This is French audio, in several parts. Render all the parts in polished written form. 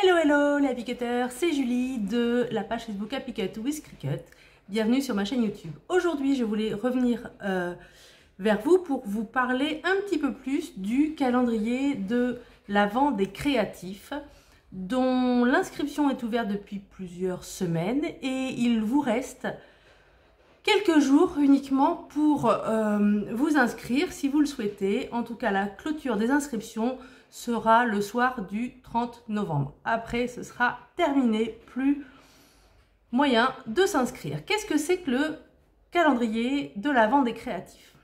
Hello hello les Happy Cutters, c'est Julie de la page Facebook Happy Cut with Cricut. Bienvenue sur ma chaîne YouTube. Aujourd'hui je voulais revenir vers vous pour vous parler un petit peu plus du calendrier de l'Avent des créatifs dont l'inscription est ouverte depuis plusieurs semaines et il vous reste quelques jours uniquement pour vous inscrire si vous le souhaitez. En tout cas la clôture des inscriptions sera le soir du 30 novembre. Après, ce sera terminé, plus moyen de s'inscrire. Qu'est-ce que c'est que le calendrier de l'Avent des créatifs?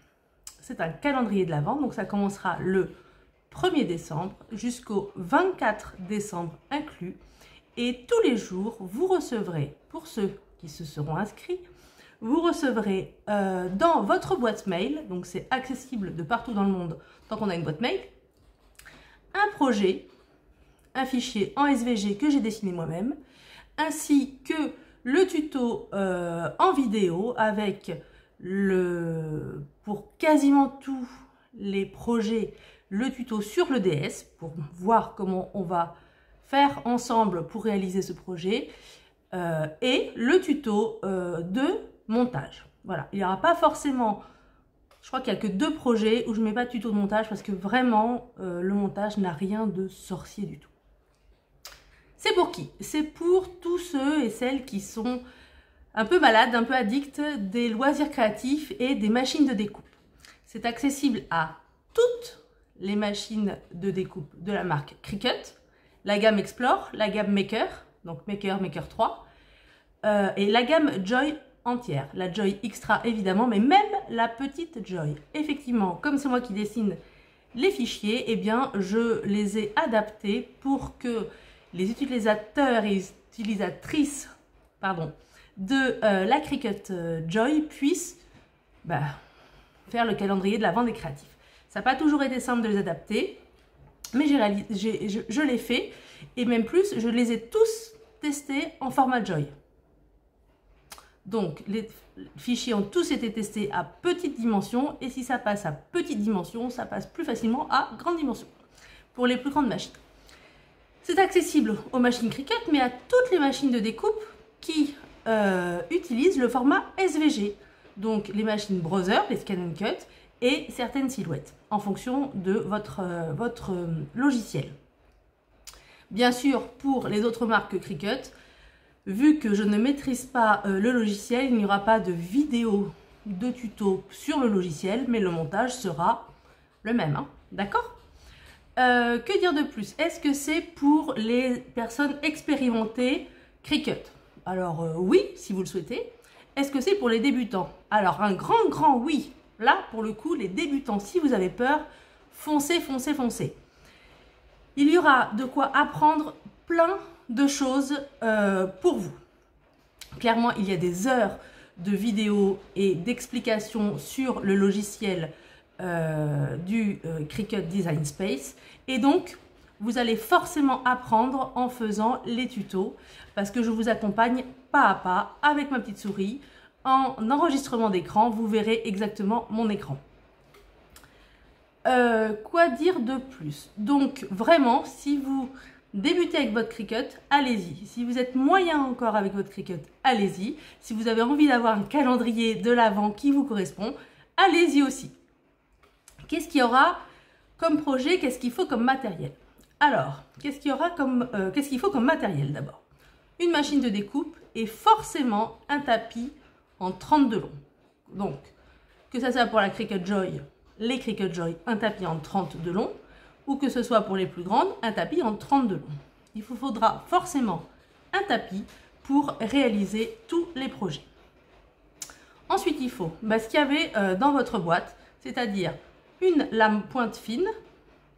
C'est un calendrier de l'Avent, donc ça commencera le 1er décembre jusqu'au 24 décembre inclus. Et tous les jours, vous recevrez, pour ceux qui se seront inscrits, vous recevrez dans votre boîte mail, donc c'est accessible de partout dans le monde tant qu'on a une boîte mail, un projet, un fichier en SVG que j'ai dessiné moi-même, ainsi que le tuto en vidéo avec pour quasiment tous les projets, le tuto sur le DS pour voir comment on va faire ensemble pour réaliser ce projet et le tuto de montage. Voilà, il n'y aura pas forcément... Je crois qu'il n'y a que 2 projets où je ne mets pas de tuto de montage parce que vraiment, le montage n'a rien de sorcier du tout. C'est pour qui? C'est pour tous ceux et celles qui sont un peu malades, un peu addicts des loisirs créatifs et des machines de découpe. C'est accessible à toutes les machines de découpe de la marque Cricut, la gamme Explore, la gamme Maker, donc Maker, Maker 3, et la gamme Joy entière, la Joy Extra évidemment, mais même la petite Joy. Effectivement, comme c'est moi qui dessine les fichiers, eh bien je les ai adaptés pour que les utilisateurs et utilisatrices de la Cricut Joy puissent faire le calendrier de l'Avent des créatifs. Ça n'a pas toujours été simple de les adapter, mais je l'ai fait, et même plus, je les ai tous testés en format Joy. Donc, les fichiers ont tous été testés à petite dimension et si ça passe à petite dimension, ça passe plus facilement à grande dimension pour les plus grandes machines. C'est accessible aux machines Cricut, mais à toutes les machines de découpe qui utilisent le format SVG. Donc, les machines Brother, les Scan & Cut et certaines silhouettes en fonction de votre logiciel. Bien sûr, pour les autres marques que Cricut, vu que je ne maîtrise pas le logiciel, il n'y aura pas de vidéo de tuto sur le logiciel, mais le montage sera le même, hein, d'accord? Que dire de plus? Est-ce que c'est pour les personnes expérimentées Cricut? Alors oui, si vous le souhaitez. Est-ce que c'est pour les débutants? Alors un grand oui. Là, pour le coup, les débutants, si vous avez peur, foncez, foncez, foncez. Il y aura de quoi apprendre plein de choses pour vous. Clairement, il y a des heures de vidéos et d'explications sur le logiciel du Cricut Design Space et donc vous allez forcément apprendre en faisant les tutos parce que je vous accompagne pas à pas avec ma petite souris en enregistrement d'écran. Vous verrez exactement mon écran. Quoi dire de plus? Donc vraiment, si vous débutez avec votre Cricut, allez-y. Si vous êtes moyen encore avec votre Cricut, allez-y. Si vous avez envie d'avoir un calendrier de l'Avent qui vous correspond, allez-y aussi. Qu'est-ce qu'il y aura comme projet? Qu'est-ce qu'il faut comme matériel? Alors, qu'est-ce qu'il faut comme matériel d'abord? Une machine de découpe et forcément un tapis en 30 de long. Donc, que ça soit pour la Cricut Joy, les Cricut Joy, un tapis en 30 de long, ou que ce soit pour les plus grandes, un tapis en 30 de long. Il vous faudra forcément un tapis pour réaliser tous les projets. Ensuite, il faut ce qu'il y avait dans votre boîte, c'est-à-dire une lame pointe fine,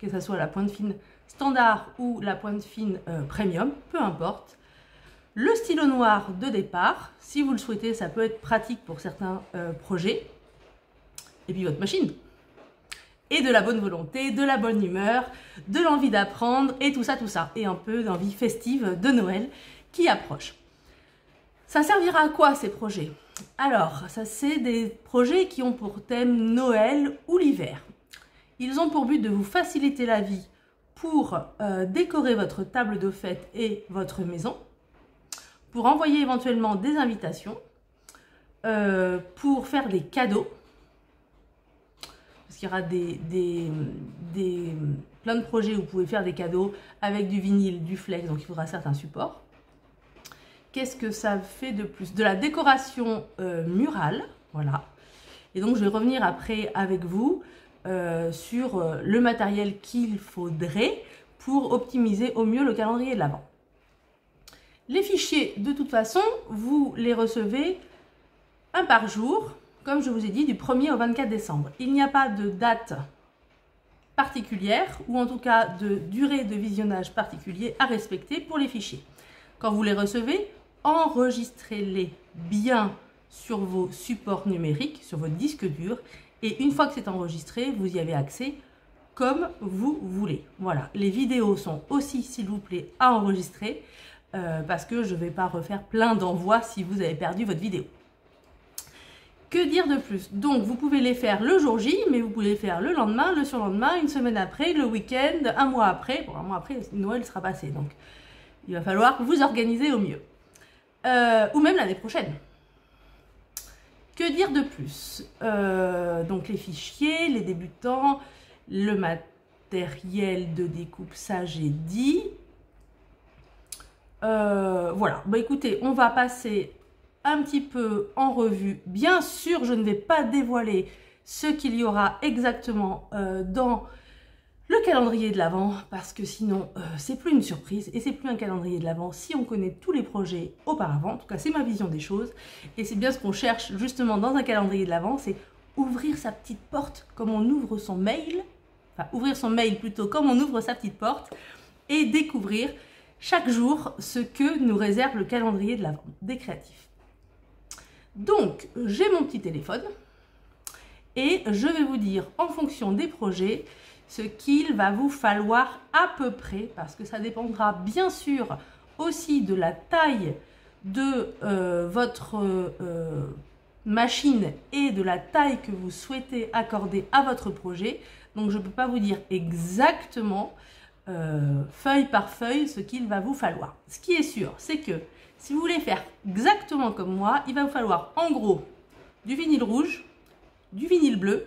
que ce soit la pointe fine standard ou la pointe fine premium, peu importe. Le stylo noir de départ, si vous le souhaitez, ça peut être pratique pour certains projets. Et puis votre machine. Et de la bonne volonté, de la bonne humeur, de l'envie d'apprendre et tout ça. Et un peu d'envie festive de Noël qui approche. Ça servira à quoi ces projets? Alors, ça c'est des projets qui ont pour thème Noël ou l'hiver. Ils ont pour but de vous faciliter la vie pour décorer votre table de fête et votre maison, pour envoyer éventuellement des invitations, pour faire des cadeaux, parce qu'il y aura plein de projets où vous pouvez faire des cadeaux avec du vinyle, du flex, donc il faudra certains supports. Qu'est-ce que ça fait de plus? De la décoration murale, voilà. Et donc je vais revenir après avec vous sur le matériel qu'il faudrait pour optimiser au mieux le calendrier de l'Avent. Les fichiers, de toute façon, vous les recevez un par jour, comme je vous ai dit, du 1er au 24 décembre. Il n'y a pas de date particulière, ou en tout cas de durée de visionnage particulier à respecter pour les fichiers. Quand vous les recevez, enregistrez-les bien sur vos supports numériques, sur votre disque dur, et une fois que c'est enregistré, vous y avez accès comme vous voulez. Voilà, les vidéos sont aussi, s'il vous plaît, à enregistrer, parce que je ne vais pas refaire plein d'envois si vous avez perdu votre vidéo. Que dire de plus? Donc, vous pouvez les faire le jour J, mais vous pouvez les faire le lendemain, le surlendemain, une semaine après, le week-end, un mois après. Bon, un mois après, Noël sera passé, donc il va falloir vous organiser au mieux. Ou même l'année prochaine. Que dire de plus? Donc, les fichiers, les débutants, le matériel de découpe, ça j'ai dit. Voilà, bah écoutez, on va passer un petit peu en revue. Bien sûr, je ne vais pas dévoiler ce qu'il y aura exactement dans le calendrier de l'Avent, parce que sinon, c'est plus une surprise et c'est plus un calendrier de l'Avent si on connaît tous les projets auparavant. En tout cas, c'est ma vision des choses et c'est bien ce qu'on cherche justement dans un calendrier de l'Avent, c'est ouvrir sa petite porte comme on ouvre son mail, enfin ouvrir son mail plutôt comme on ouvre sa petite porte et découvrir chaque jour ce que nous réserve le calendrier de l'Avent des créatifs. Donc, j'ai mon petit téléphone et je vais vous dire en fonction des projets ce qu'il va vous falloir à peu près, parce que ça dépendra bien sûr aussi de la taille de votre machine et de la taille que vous souhaitez accorder à votre projet. Donc, je ne peux pas vous dire exactement feuille par feuille ce qu'il va vous falloir. Ce qui est sûr, c'est que si vous voulez faire exactement comme moi, il va vous falloir en gros du vinyle rouge, du vinyle bleu,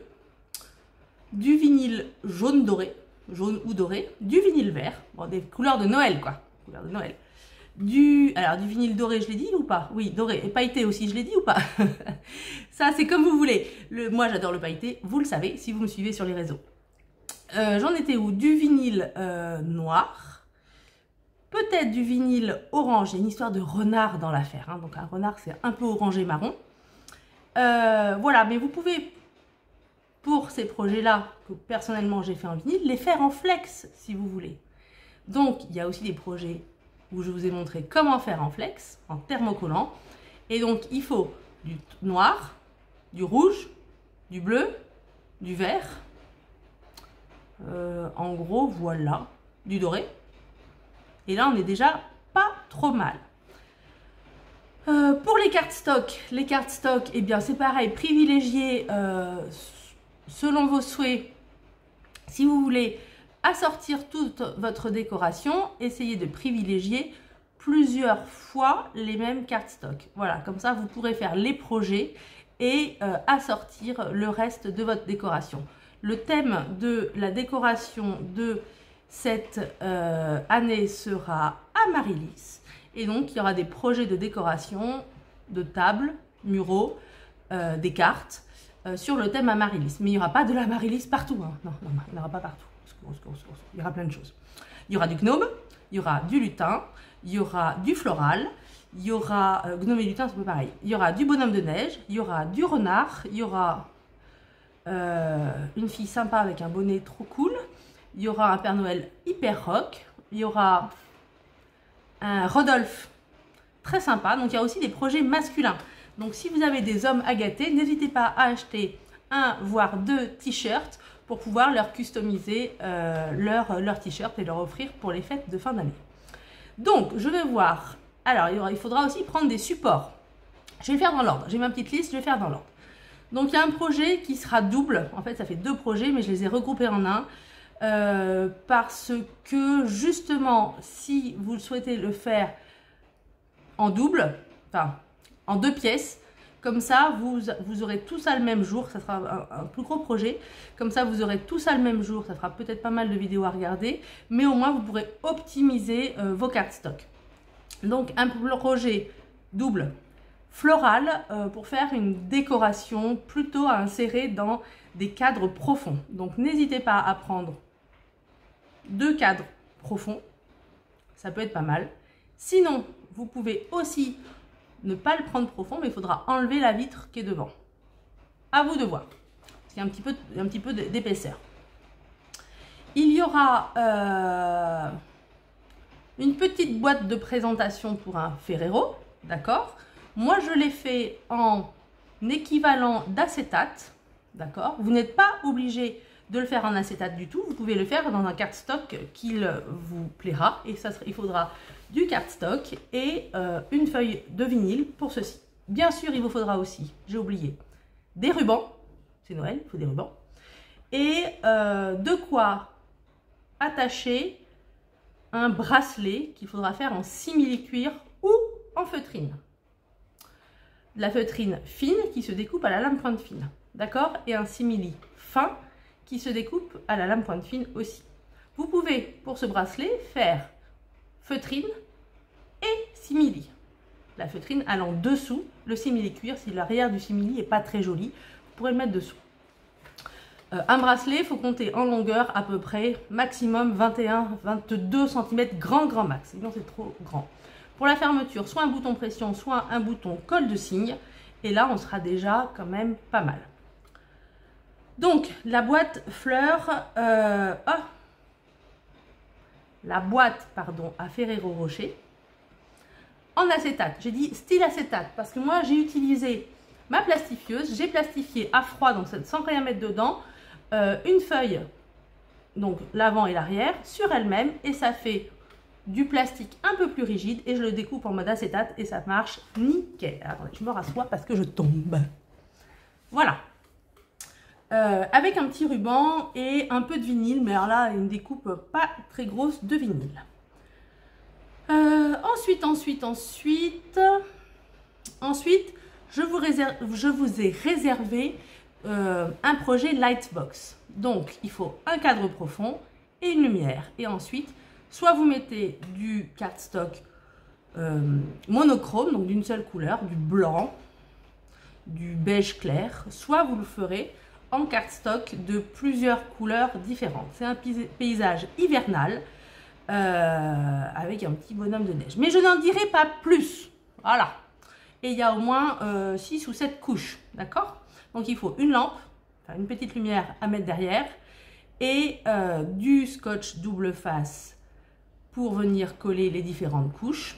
du vinyle jaune doré, jaune ou doré, du vinyle vert, bon, des couleurs de Noël quoi, couleurs de Noël. Alors du vinyle doré, je l'ai dit ou pas? Oui, doré, et pailleté aussi, je l'ai dit ou pas? Ça c'est comme vous voulez. Moi j'adore le pailleté, vous le savez si vous me suivez sur les réseaux. J'en étais où? Du vinyle noir. Peut-être du vinyle orange, il y a une histoire de renard dans l'affaire, hein. Donc un renard c'est un peu orangé marron. Voilà, mais vous pouvez, pour ces projets-là, que personnellement j'ai fait en vinyle, les faire en flex si vous voulez. Donc il y a aussi des projets où je vous ai montré comment faire en flex, en thermocollant. Et donc il faut du noir, du rouge, du bleu, du vert, en gros voilà, du doré. Et là, on est déjà pas trop mal. Pour les cartes stock, eh bien, c'est pareil, privilégiez selon vos souhaits, si vous voulez assortir toute votre décoration, essayez de privilégier plusieurs fois les mêmes cartes stock. Voilà, comme ça, vous pourrez faire les projets et assortir le reste de votre décoration. Le thème de la décoration de cette année sera Amaryllis et donc il y aura des projets de décoration de tables, muraux, des cartes sur le thème Amaryllis. Mais il n'y aura pas de l'Amaryllis partout, hein. Non, non, il n'y en aura pas partout. Il y aura plein de choses. Il y aura du gnome, il y aura du lutin, il y aura du floral, il y aura gnome et lutin, c'est un peu pareil. Il y aura du bonhomme de neige, il y aura du renard, il y aura une fille sympa avec un bonnet trop cool. Il y aura un Père Noël hyper rock. Il y aura un Rodolphe très sympa. Donc, il y a aussi des projets masculins. Donc, si vous avez des hommes à gâter, n'hésitez pas à acheter un, voire deux t-shirts pour pouvoir leur customiser leur t-shirt et leur offrir pour les fêtes de fin d'année. Donc, je vais voir. Alors, il faudra aussi prendre des supports. Je vais le faire dans l'ordre. J'ai ma petite liste, je vais faire dans l'ordre. Donc, il y a un projet qui sera double. En fait, ça fait deux projets, mais je les ai regroupés en un. parce que justement, si vous souhaitez le faire en double, enfin en 2 pièces, comme ça vous aurez tout ça le même jour, ça sera un plus gros projet, comme ça vous aurez tout ça le même jour, ça fera peut-être pas mal de vidéos à regarder, mais au moins vous pourrez optimiser vos cardstock. Donc un projet double floral pour faire une décoration plutôt à insérer dans des cadres profonds. Donc n'hésitez pas à prendre 2 cadres profonds, ça peut être pas mal. Sinon, vous pouvez aussi ne pas le prendre profond, mais il faudra enlever la vitre qui est devant. À vous de voir, parce qu'il y a un petit peu d'épaisseur. Il y aura une petite boîte de présentation pour un Ferrero, d'accord? Moi, je l'ai fait en équivalent d'acétate, d'accord? Vous n'êtes pas obligé de le faire en acétate du tout, vous pouvez le faire dans un cardstock qu'il vous plaira, et il faudra du cardstock et une feuille de vinyle pour ceci. Bien sûr, il vous faudra aussi, j'ai oublié, des rubans, c'est Noël, il faut des rubans, et de quoi attacher un bracelet qu'il faudra faire en simili-cuir ou en feutrine. La feutrine fine qui se découpe à la lame pointe fine, d'accord? Et un simili fin qui se découpe à la lame pointe fine aussi. Vous pouvez, pour ce bracelet, faire feutrine et simili. La feutrine allant dessous le simili-cuir. Si l'arrière du simili n'est pas très joli, vous pourrez le mettre dessous. Un bracelet, il faut compter en longueur à peu près maximum 21-22 cm, grand max, sinon c'est trop grand. Pour la fermeture, soit un bouton pression, soit un bouton colle de cygne. Et là, on sera déjà quand même pas mal. Donc, la boîte fleurs, la boîte, pardon, à Ferrero Rocher, en acétate. J'ai dit style acétate, parce que moi, j'ai utilisé ma plastifieuse, j'ai plastifié à froid, donc sans rien mettre dedans, une feuille, donc l'avant et l'arrière, sur elle-même, et ça fait du plastique un peu plus rigide, et je le découpe en mode acétate, et ça marche nickel. Attendez, je me rassois parce que je tombe. Voilà. Avec un petit ruban et un peu de vinyle, mais alors là, une découpe pas très grosse de vinyle. Ensuite, je vous ai réservé un projet Lightbox. Donc, il faut un cadre profond et une lumière. Et ensuite, soit vous mettez du cardstock monochrome, donc d'une seule couleur, du blanc, du beige clair, soit vous le ferez en cardstock de plusieurs couleurs différentes. C'est un paysage hivernal avec un petit bonhomme de neige. Mais je n'en dirai pas plus. Voilà. Et il y a au moins 6 ou 7 couches. D'accord? Donc il faut une lampe, enfin une petite lumière à mettre derrière et du scotch double face pour venir coller les différentes couches.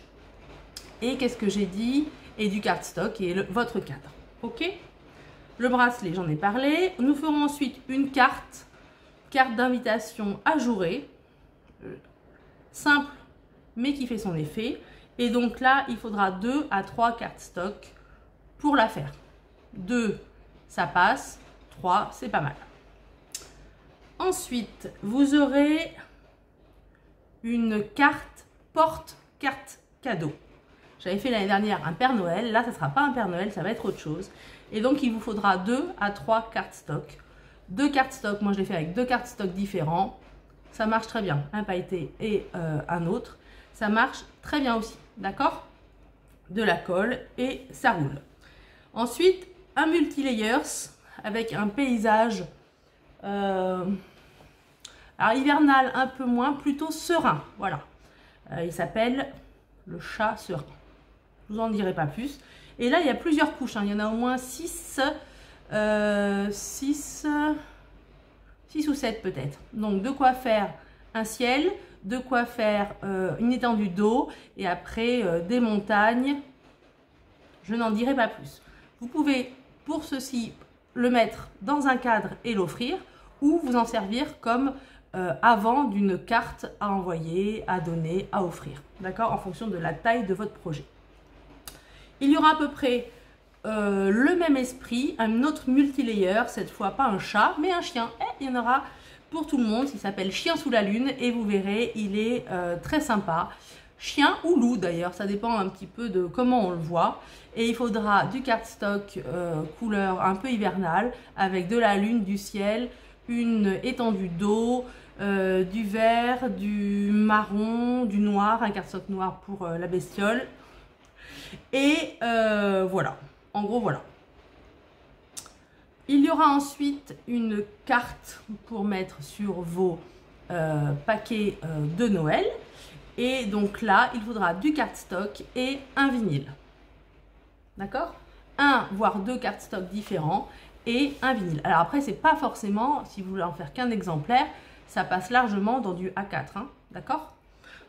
Et qu'est-ce que j'ai dit? Et du cardstock et votre cadre. Ok? Le bracelet, j'en ai parlé. Nous ferons ensuite une carte d'invitation ajourée, simple, mais qui fait son effet. Et donc là, il faudra 2 à 3 cardstock pour la faire. 2, ça passe. 3, c'est pas mal. Ensuite, vous aurez une carte porte-carte cadeau. J'avais fait l'année dernière un Père Noël. Là, ça ne sera pas un Père Noël, ça va être autre chose. Et donc, il vous faudra 2 à 3 cardstock. 2 cardstock, moi je l'ai fait avec 2 cardstock différents. Ça marche très bien. Un pailleté et un autre. Ça marche très bien aussi. D'accord? De la colle et ça roule. Ensuite, un multi-layers avec un paysage alors hivernal un peu moins, plutôt serein. Voilà. Il s'appelle le chat serein. Je vous en dirai pas plus. Et là, il y a plusieurs couches. Hein. Il y en a au moins 6 ou 7 peut-être. Donc, de quoi faire un ciel, de quoi faire une étendue d'eau et après des montagnes. Je n'en dirai pas plus. Vous pouvez, pour ceci, le mettre dans un cadre et l'offrir ou vous en servir comme avant d'une carte à envoyer, à donner, à offrir. D'accord? En fonction de la taille de votre projet. Il y aura à peu près le même esprit, un autre multi-layer, cette fois pas un chat, mais un chien. Et il y en aura pour tout le monde. Il s'appelle Chien sous la lune et vous verrez, il est très sympa. Chien ou loup d'ailleurs, ça dépend un petit peu de comment on le voit. Et il faudra du cardstock couleur un peu hivernale avec de la lune, du ciel, une étendue d'eau, du vert, du marron, du noir, un cardstock noir pour la bestiole. Et voilà, en gros voilà. Il y aura ensuite une carte pour mettre sur vos paquets de Noël. Et donc là, il faudra du cardstock et un vinyle. D'accord? Un, voire deux cardstocks différents et un vinyle. Alors après, c'est pas forcément, si vous voulez en faire qu'un exemplaire, ça passe largement dans du A4. Hein, d'accord?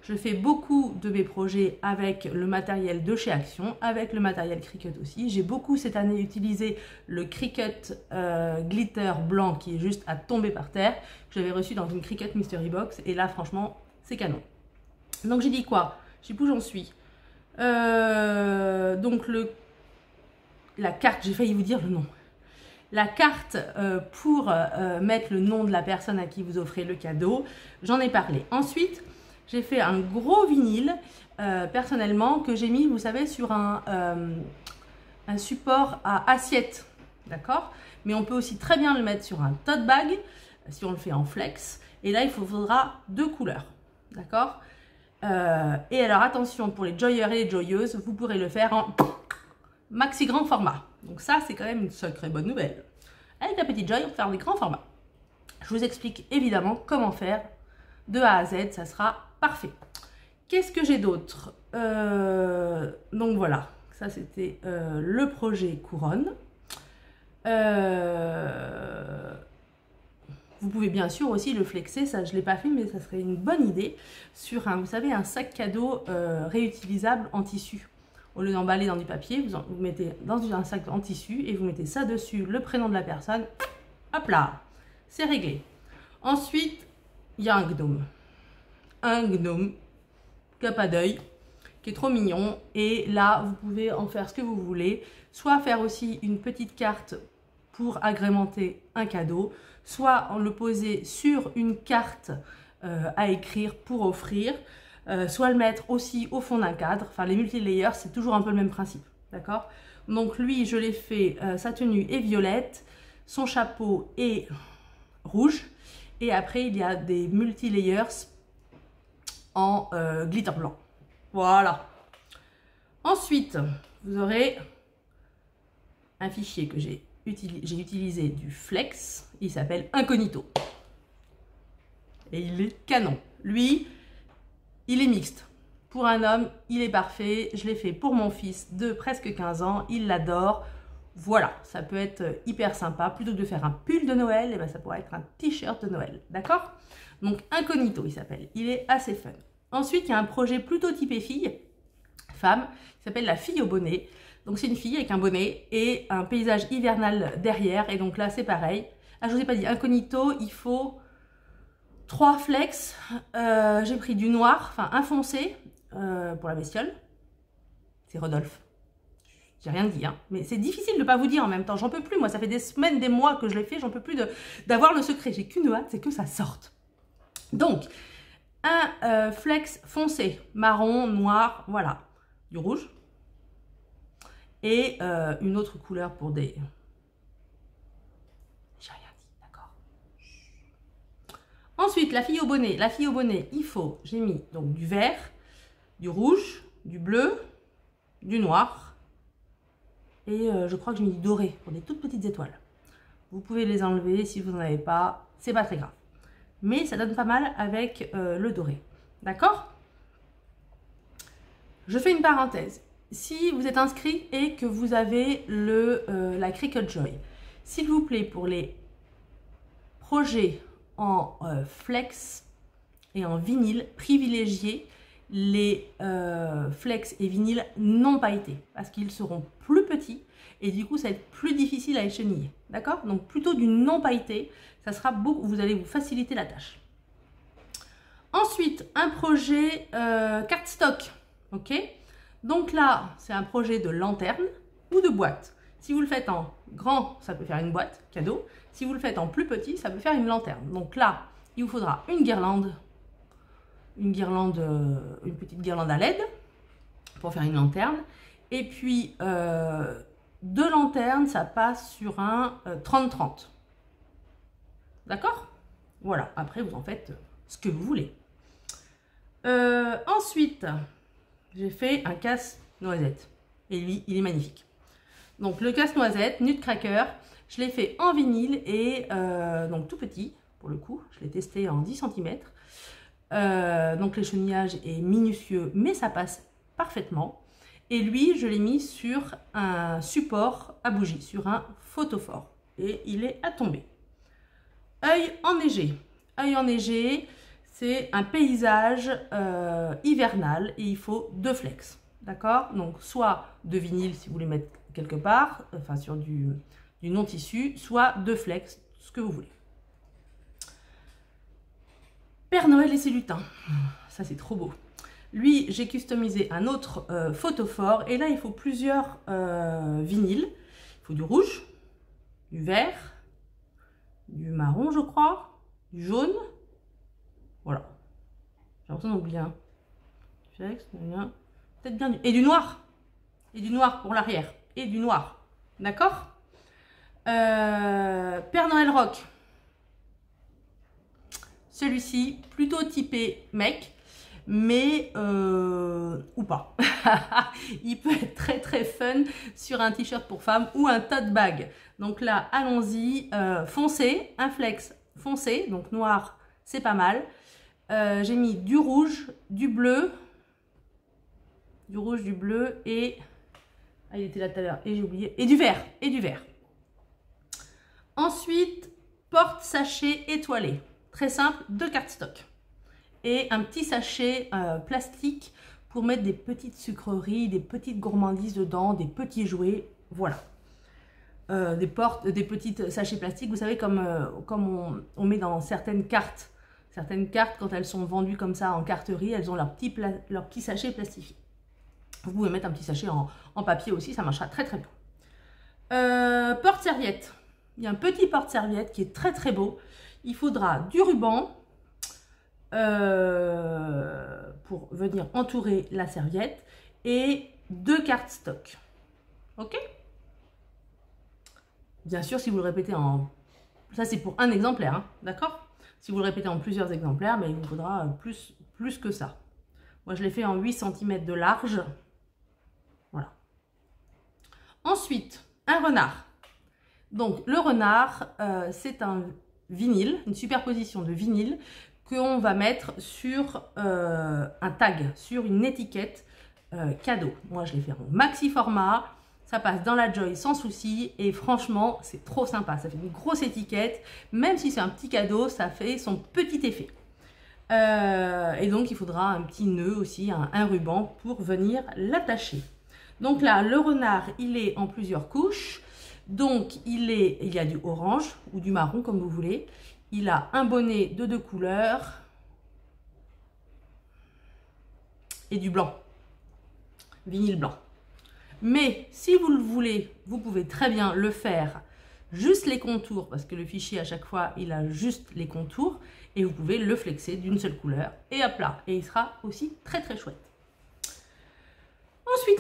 Je fais beaucoup de mes projets avec le matériel de chez Action, avec le matériel Cricut aussi. J'ai beaucoup cette année utilisé le Cricut glitter blanc qui est juste à tomber par terre. Que j'avais reçu dans une Cricut Mystery Box et là, franchement, c'est canon. Donc j'ai dit quoi? Je sais plus où j'en suis. Donc la carte, j'ai failli vous dire le nom. La carte pour mettre le nom de la personne à qui vous offrez le cadeau, j'en ai parlé. Ensuite, j'ai fait un gros vinyle, personnellement, que j'ai mis, vous savez, sur un support à assiette. D'accord? Mais on peut aussi très bien le mettre sur un tote bag, si on le fait en flex. Et là, il faudra deux couleurs. D'accord? Et alors attention, pour les joyeurs et les joyeuses, vous pourrez le faire en maxi grand format. Donc ça, c'est quand même une sacrée bonne nouvelle. Avec la petite Joy, on peut faire des grands formats. Je vous explique évidemment comment faire de A à Z, ça sera parfait. Qu'est-ce que j'ai d'autre? Donc voilà, ça c'était le projet couronne. Vous pouvez bien sûr aussi le flexer, ça je ne l'ai pas fait, mais ça serait une bonne idée sur un, vous savez, un sac cadeau réutilisable en tissu. Au lieu d'emballer dans du papier, vous mettez dans un sac en tissu et vous mettez ça dessus, le prénom de la personne. Hop là, c'est réglé. Ensuite, il y a un gnome. Un gnome qui n'a pas d'œil, qui est trop mignon. Et là, vous pouvez en faire ce que vous voulez. Soit faire aussi une petite carte pour agrémenter un cadeau, soit en le poser sur une carte à écrire pour offrir, soit le mettre aussi au fond d'un cadre. Enfin, les multi-layers, c'est toujours un peu le même principe, d'accord? Donc lui, je l'ai fait, sa tenue est violette, son chapeau est rouge, et après, il y a des multi-layers en glitter blanc. Voilà. Ensuite, vous aurez un fichier que j'ai utilisé du Flex, il s'appelle Incognito. Et il est canon. Lui, il est mixte. Pour un homme, il est parfait. Je l'ai fait pour mon fils de presque 15 ans. Il l'adore. Voilà, ça peut être hyper sympa. Plutôt que de faire un pull de Noël, et ben ça pourrait être un t-shirt de Noël. D'accord? Donc Incognito, il s'appelle. Il est assez fun. Ensuite, il y a un projet plutôt typé fille, femme, qui s'appelle La fille au bonnet. Donc c'est une fille avec un bonnet et un paysage hivernal derrière. Et donc là, c'est pareil. Ah, je vous ai pas dit, Incognito, il faut 3 flex. J'ai pris du noir, enfin un foncé pour la bestiole. C'est Rodolphe. J'ai rien dit, hein. Mais c'est difficile de ne pas vous dire en même temps. J'en peux plus, moi. Ça fait des semaines, des mois que je l'ai fait. J'en peux plus d'avoir le secret. J'ai qu'une hâte, c'est que ça sorte. Donc, un flex foncé, marron, noir, voilà. Du rouge. Et une autre couleur pour des... J'ai rien dit, d'accord. Ensuite, la fille au bonnet. La fille au bonnet, il faut... J'ai mis donc du vert, du rouge, du bleu, du noir. Et je crois que j'ai mis du doré pour des toutes petites étoiles. Vous pouvez les enlever si vous n'en avez pas. C'est pas très grave. Mais ça donne pas mal avec le doré. D'accord? Je fais une parenthèse. Si vous êtes inscrit et que vous avez la Cricut Joy, s'il vous plaît, pour les projets en flex et en vinyle, privilégiez les flex et vinyles non pailletés parce qu'ils seront plus petits et du coup ça va être plus difficile à écheniller, d'accord? Donc plutôt du non pailleté, ça sera beaucoup, vous allez vous faciliter la tâche. Ensuite, un projet cardstock, ok? Donc là, c'est un projet de lanterne ou de boîte. Si vous le faites en grand, ça peut faire une boîte cadeau. Si vous le faites en plus petit, ça peut faire une lanterne. Donc là, il vous faudra une guirlande, une petite guirlande à LED pour faire une lanterne. Et puis, deux lanternes, ça passe sur un 30-30. D'accord? Voilà, après vous en faites ce que vous voulez. Ensuite, j'ai fait un casse-noisette. Et lui, il est magnifique. Donc le casse-noisette, Nutcracker, je l'ai fait en vinyle et donc tout petit, pour le coup. Je l'ai testé en 10 cm. Donc l'échantillonnage est minutieux, mais ça passe parfaitement. Et lui, je l'ai mis sur un support à bougie, sur un photophore. Et il est à tomber. Œil enneigé. Œil enneigé, c'est un paysage hivernal et il faut 2 flex. D'accord? Donc soit de vinyle si vous voulez mettre quelque part, enfin sur du non-tissu, soit 2 flex, ce que vous voulez. Père Noël et ses lutins. Ça c'est trop beau. Lui, j'ai customisé un autre photophore et là il faut plusieurs vinyles. Il faut du rouge, du vert, du marron je crois, du jaune. Voilà. J'ai l'impression d'en oublier un. Peut-être bien du... Et du noir. Et du noir pour l'arrière. Et du noir. D'accord? Père Noël Rock. Celui-ci, plutôt typé mec, mais ou pas. Il peut être très très fun sur un t-shirt pour femme ou un tote bag. Donc là, allons-y. Foncé, un flex foncé, donc noir, c'est pas mal. J'ai mis du rouge, du bleu, du bleu et... Ah, il était là tout à l'heure et j'ai oublié. Et du vert, Ensuite, porte-sachet étoilé. Très simple, 2 cardstock. Et un petit sachet plastique pour mettre des petites sucreries, des petites gourmandises dedans, des petits jouets. Voilà. Des petites sachets plastiques, vous savez, comme on met dans certaines cartes. Certaines cartes, quand elles sont vendues comme ça en carterie, elles ont leur petit sachet plastifié. Vous pouvez mettre un petit sachet en papier aussi, ça marchera très très bien. Porte-serviette. Il y a un petit porte-serviette qui est très très beau. Il faudra du ruban pour venir entourer la serviette et 2 cardstock. Ok? Bien sûr, si vous le répétez en... Ça, c'est pour un exemplaire, hein, d'accord? Si vous le répétez en plusieurs exemplaires, mais il vous faudra plus que ça. Moi, je l'ai fait en 8 cm de large. Voilà. Ensuite, un renard. Donc, le renard, c'est un vinyle, une superposition de vinyle qu'on va mettre sur un tag, sur une étiquette cadeau. Moi, je l'ai fait en maxi format. Ça passe dans la Joy sans souci et franchement, c'est trop sympa. Ça fait une grosse étiquette. Même si c'est un petit cadeau, ça fait son petit effet. Et donc, il faudra un petit nœud aussi, un ruban pour venir l'attacher. Donc là, le renard, il est en plusieurs couches. Donc, il y a du orange ou du marron, comme vous voulez. Il a un bonnet de 2 couleurs et du blanc, vinyle blanc. Mais si vous le voulez, vous pouvez très bien le faire juste les contours, parce que le fichier à chaque fois, il a juste les contours, et vous pouvez le flexer d'une seule couleur, et hop là, et il sera aussi très très chouette.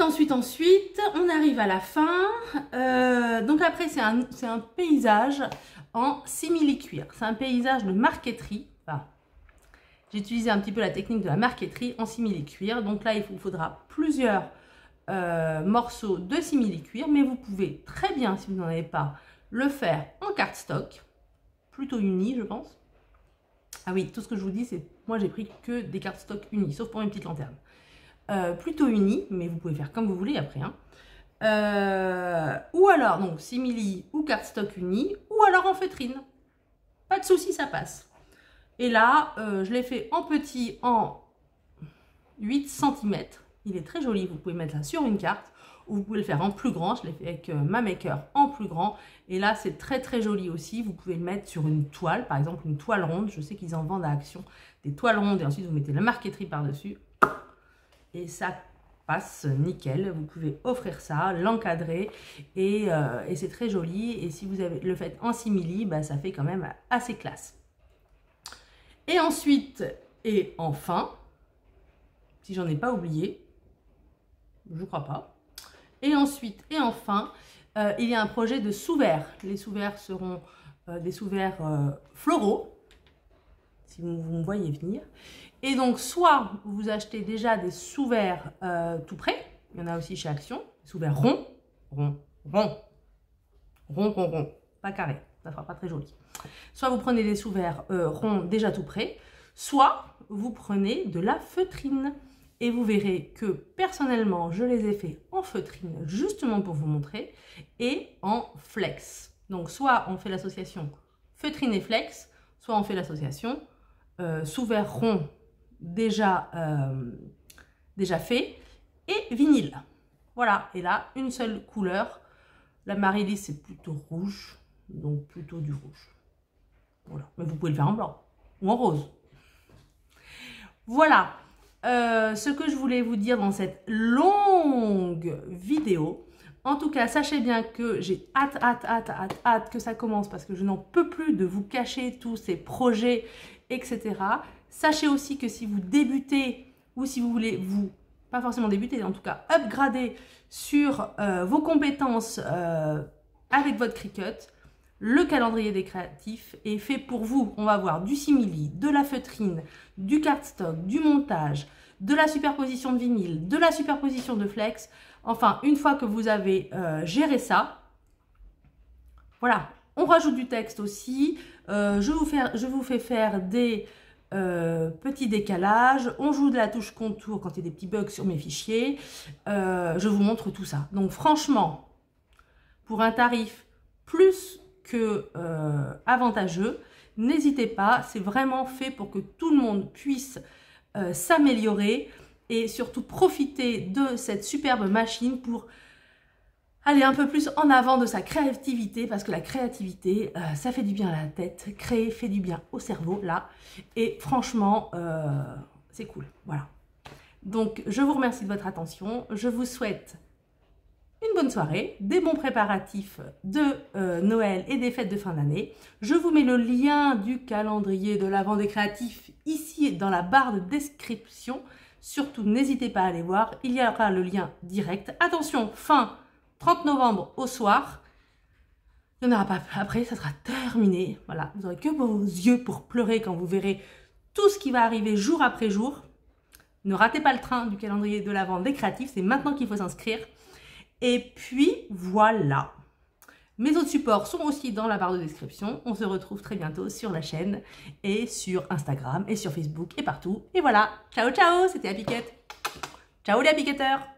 Ensuite, on arrive à la fin. Donc après, c'est un paysage en simili-cuir. C'est un paysage de marqueterie. Enfin, j'ai utilisé un petit peu la technique de la marqueterie en simili-cuir. Donc là, il vous faudra plusieurs morceaux de simili-cuir, mais vous pouvez très bien, si vous n'en avez pas, le faire en cardstock, plutôt uni, je pense. Ah oui, tout ce que je vous dis, c'est moi j'ai pris que des cardstock unis, sauf pour mes petites lanternes. Plutôt unis, mais vous pouvez faire comme vous voulez après. Hein. Ou alors, donc simili ou cardstock uni, ou alors en feutrine. Pas de souci, ça passe. Et là, je l'ai fait en petit, en 8 cm. Il est très joli, vous pouvez mettre ça sur une carte, ou vous pouvez le faire en plus grand. Je l'ai fait avec ma maker en plus grand. Et là, c'est très très joli aussi. Vous pouvez le mettre sur une toile, par exemple une toile ronde. Je sais qu'ils en vendent à Action, des toiles rondes. Et ensuite, vous mettez la marqueterie par-dessus. Et ça passe nickel. Vous pouvez offrir ça, l'encadrer. Et c'est très joli. Et si vous le faites en simili, bah, ça fait quand même assez classe. Et ensuite, et enfin, si j'en ai pas oublié, je crois pas. Et ensuite, et enfin, il y a un projet de sous-verts. Les sous-verts seront des sous-verts floraux, si vous me voyez venir. Et donc, soit vous achetez déjà des sous-verts tout prêts, il y en a aussi chez Action, des sous-verts ronds, rond, pas carré, ça fera pas très joli. Soit vous prenez des sous-verts ronds déjà tout prêts, soit vous prenez de la feutrine. Et vous verrez que personnellement, je les ai fait en feutrine justement pour vous montrer et en flex. Donc soit on fait l'association feutrine et flex, soit on fait l'association sous-verts rond déjà fait et vinyle. Voilà, et là, une seule couleur. La Marilyn, c'est plutôt rouge, donc plutôt du rouge. Voilà, mais vous pouvez le faire en blanc ou en rose. Voilà. Ce que je voulais vous dire dans cette longue vidéo. En tout cas, sachez bien que j'ai hâte que ça commence parce que je n'en peux plus de vous cacher tous ces projets, etc. Sachez aussi que si vous débutez ou si vous voulez pas forcément débuter, en tout cas upgrader sur vos compétences avec votre Cricut, le calendrier des créatifs est fait pour vous. On va voir du simili, de la feutrine, du cardstock, du montage, de la superposition de vinyle, de la superposition de flex. Enfin, une fois que vous avez géré voilà, on rajoute du texte aussi. Je vous fais faire des petits décalages. On joue de la touche contour quand il y a des petits bugs sur mes fichiers. Je vous montre tout ça. Donc franchement, pour un tarif plus que avantageux, n'hésitez pas, c'est vraiment fait pour que tout le monde puisse s'améliorer et surtout profiter de cette superbe machine pour aller un peu plus en avant de sa créativité, parce que la créativité, ça fait du bien à la tête, créer fait du bien au cerveau, là, et franchement, c'est cool, voilà. Donc, je vous remercie de votre attention, je vous souhaite une bonne soirée, des bons préparatifs de Noël et des fêtes de fin d'année. Je vous mets le lien du calendrier de l'Avent des créatifs ici dans la barre de description. Surtout, n'hésitez pas à aller voir, il y aura le lien direct. Attention, fin 30 novembre au soir. Il n'y en aura pas après, ça sera terminé. Voilà, vous n'aurez que vos yeux pour pleurer quand vous verrez tout ce qui va arriver jour après jour. Ne ratez pas le train du calendrier de l'Avent des créatifs, c'est maintenant qu'il faut s'inscrire. Et puis, voilà. Mes autres supports sont aussi dans la barre de description. On se retrouve très bientôt sur la chaîne et sur Instagram et sur Facebook et partout. Et voilà, ciao ciao, c'était Apiquette. Ciao les appliqueteurs.